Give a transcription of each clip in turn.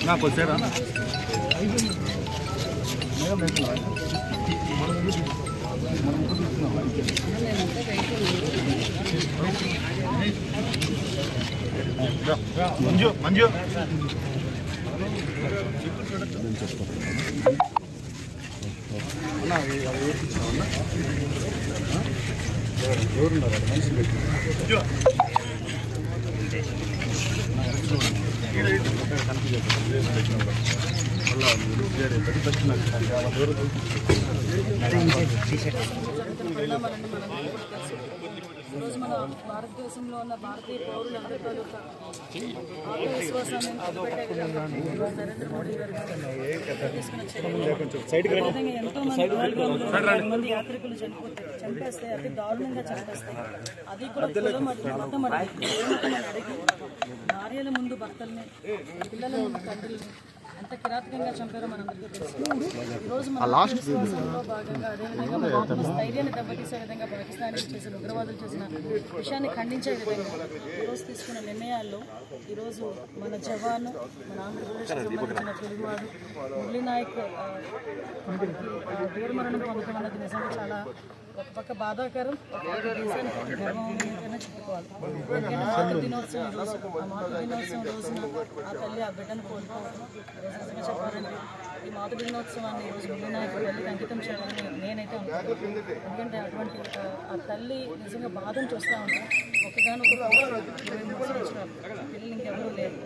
నాకు వచ్చారా మంజు మంజు ఎవరున్నారు మనిషి పెట్టి ఈరోజు మన భారతదేశంలో ఉన్న భారతీయ పౌరులందరి తాలూకా ఆత్మవిశ్వాసాన్ని నిలబెట్టే విధంగా నరేంద్ర మోడీ గారు తీసుకున్న చర్యలు ఎంతో మంది యాత్రికులు చంపేస్తే అతి దారుణంగా చంపేస్తాయి. అది కూడా మొత్తం అడిగి భార్యల ముందు భర్తల్ని, పిల్లల ముందు తండ్రుల్ని ఎంత కిరాతకంగా చంపారో మనందరికీ తెలుసు. ఈరోజు మన విశ్వాసంలో భాగంగా అదేవిధంగా మన స్థైర్యాన్ని దెబ్బతీసే విధంగా పాకిస్తాన్ చేసిన ఉగ్రవాదులు చేసిన విషయాన్ని ఖండించే విధంగా ఈరోజు తీసుకున్న నిర్ణయాల్లో ఈరోజు మన జవాన్, మన ఆంధ్రప్రదేశ్కి సంబంధించిన తెలుగువాడు మురళీ నాయక్ వీరమరణం పొందడం అన్నది నిజంగా చాలా ఒక పక్క బాధాకరం, ఒక పక్క దేశానికి గర్వం ఏంటనే చెప్పుకోవాలి. ఎందుకంటే మాతృ దినోత్సవం రోజు, ఆ మాతృ దినోత్సవం రోజున ఆ తల్లి ఆ బిడ్డను కోల్పోవడం నిజంగా చెప్పాలంటే ఈ మాతృ దినోత్సవాన్ని ఈరోజు మురళీ నాయక్ తల్లికి అంకితం చేయాలని నేనైతే అనుకుంటున్నాను. ఎందుకంటే అటువంటి ఆ తల్లి నిజంగా బాధను చూస్తూ ఉంటాం. ఒకగానొక 23 సంవత్సరాలు పిల్లలు ఇంకెవరూ లేరు.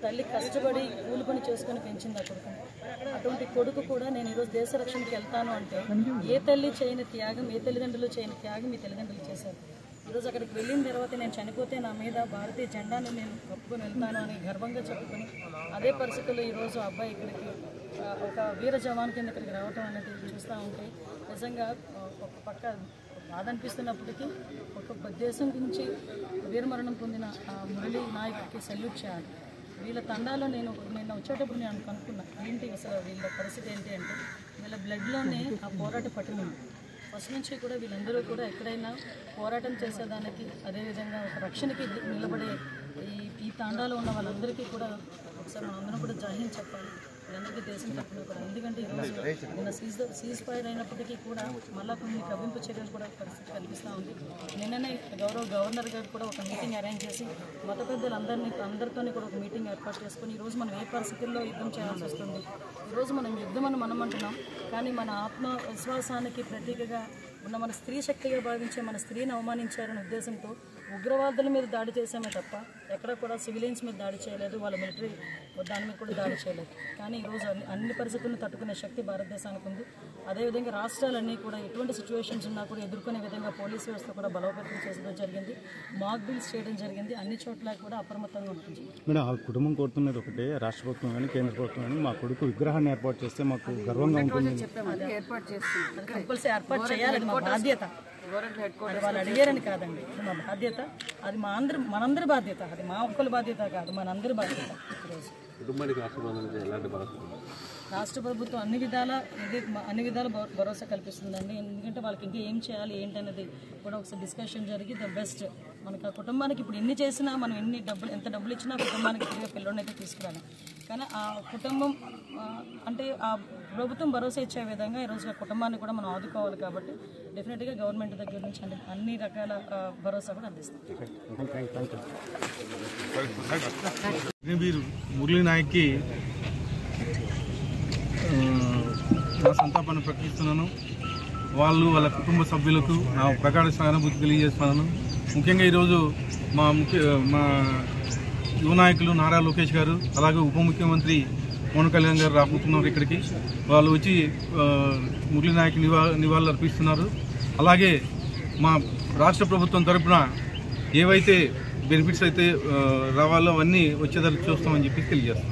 తల్లి కష్టపడి కూలి పని చేసుకొని పెంచింది ఆ కొడుకుని. అటువంటి కొడుకు కూడా నేను ఈరోజు దేశ రక్షణకి వెళ్తాను అంటే ఏ తల్లి చేయని త్యాగం, ఏ తల్లిదండ్రులు చేయని త్యాగం మీ తల్లిదండ్రులు చేశారు. ఈరోజు అక్కడికి వెళ్ళిన తర్వాత నేను చనిపోతే నా మీద భారతీయ జెండాను నేను కప్పుకొని వెళ్తాను అని గర్వంగా చెప్పుకొని అదే పరిస్థితుల్లో ఈరోజు అబ్బాయి ఇక్కడికి ఒక వీర జవాన్ కింద ఇక్కడికి రావటం అనేది చూస్తూ ఉంటే నిజంగా ఒక పక్క బాధ అనిపిస్తున్నప్పటికీ ఒక దేశం నుంచి వీరమరణం పొందిన మురళీ నాయక్కి సెల్యూట్ చేయాలి. వీళ్ళ తండాలో నేను వచ్చేటప్పుడు నేను కనుక్కున్నా ఏంటి అసలు వీళ్ళ పరిస్థితి ఏంటి అంటే వీళ్ళ బ్లడ్లోనే ఆ పోరాట పట్టుదల ఉంది. ఫస్ట్ నుంచి కూడా వీళ్ళందరూ కూడా ఎక్కడైనా పోరాటం చేసేదానికి అదేవిధంగా ఒక రక్షణకి నిలబడే ఈ తాండాలో ఉన్న వాళ్ళందరికీ కూడా ఒకసారి మనందరం కూడా జై హింద్ చెప్పాలి. వీళ్ళందరికీ దేశం తరపున కూడా. ఎందుకంటే ఈరోజు నిన్న సీజ్ ఫైర్ అయినప్పటికీ కూడా మళ్ళీ కొన్ని కవ్వింపు చర్యలు కూడా పరిస్థితి కనిపిస్తూ ఉంది. నిన్ననే గవర్నర్ గారు కూడా ఒక మీటింగ్ అరేంజ్ చేసి మత పెద్దలందరితో కూడా ఒక మీటింగ్ ఏర్పాటు చేసుకొని ఈరోజు మనం ఏ పరిస్థితుల్లో యుద్ధం చేయాల్సి వస్తుంది. ఈరోజు మనం యుద్ధం అని మనం అంటున్నాం, కానీ మన ఆత్మవిశ్వాసానికి ప్రతీకగా ఉన్న మన స్త్రీ శక్తిగా భావించే మన స్త్రీని అవమానించారనే ఉద్దేశంతో ఉగ్రవాదుల మీద దాడి చేసామే తప్ప ఎక్కడ కూడా సివిలియన్స్ మీద దాడి చేయలేదు, వాళ్ళ మిలిటరీ దాని మీద కూడా దాడి చేయలేదు. కానీ ఈరోజు అన్ని పరిస్థితులను తట్టుకునే శక్తి భారతదేశానికి ఉంది. అదేవిధంగా రాష్ట్రాలన్నీ కూడా ఎటువంటి సిచ్యువేషన్స్ ఉన్నా కూడా ఎదుర్కొనే విధంగా పోలీస్ వ్యవస్థ కూడా బలోపేతం చేసడం జరిగింది, మాక్ డ్రిల్స్ చేయడం జరిగింది. అన్ని చోట్ల కూడా అప్రమత్తంగా ఉంటుంది. మేడం, ఆ కుటుంబం కోరుతున్నది ఒకటే, రాష్ట్ర ప్రభుత్వం కానీ కేంద్ర ప్రభుత్వం కానీ మా కొడుకు విగ్రహాన్ని ఏర్పాటు చేస్తే మాకు గర్వంగా ఉంటుంది. కంపల్సరీ ఏర్పాటు చేయాలి, అది మా బాధ్యత. అది వాళ్ళు అడిగారని కాదండి, అది మా బాధ్యత. అది మనందరి బాధ్యత. అది మా ఒక్కరి బాధ్యత కాదు, మనందరి బాధ్యత. ఈరోజు రాష్ట్ర ప్రభుత్వం అన్ని విధాల భరోసా కల్పిస్తుందండి. ఎందుకంటే వాళ్ళకి ఇంకా ఏం చేయాలి ఏంటనేది కూడా ఒకసారి డిస్కషన్ జరిగి ద బెస్ట్ మనకు ఆ కుటుంబానికి ఇప్పుడు ఎన్ని చేసినా మనం ఎంత డబ్బులు ఇచ్చినా కుటుంబానికి తిరిగి పిల్లల్ని అయితే తీసుకురాలి. కానీ ఆ కుటుంబం అంటే ఆ ప్రభుత్వం భరోసా ఇచ్చే విధంగా ఈరోజు ఆ కుటుంబాన్ని కూడా మనం ఆదుకోవాలి. కాబట్టి డెఫినెట్గా గవర్నమెంట్ దగ్గర నుంచి అన్ని రకాల భరోసా కూడా అందిస్తాం. మురళీ నాయక్కి నా సంతాపాన్ని ప్రకటిస్తున్నాను. వాళ్ళ కుటుంబ సభ్యులకు నా ప్రగాఢ సానుభూతి తెలియజేస్తున్నాను. ముఖ్యంగా ఈరోజు మా యువ నాయకులు నారా లోకేష్ గారు, అలాగే ఉప ముఖ్యమంత్రి పవన్ కళ్యాణ్ గారు రాబోతున్నారు ఇక్కడికి. వాళ్ళు వచ్చి మురళీ నాయక్ నివాళులు అర్పిస్తున్నారు. అలాగే మా రాష్ట్ర ప్రభుత్వం తరఫున ఏవైతే బెనిఫిట్స్ అయితే రావాలో అవన్నీ వచ్చేదానికి చూస్తామని చెప్పి తెలియజేస్తాం.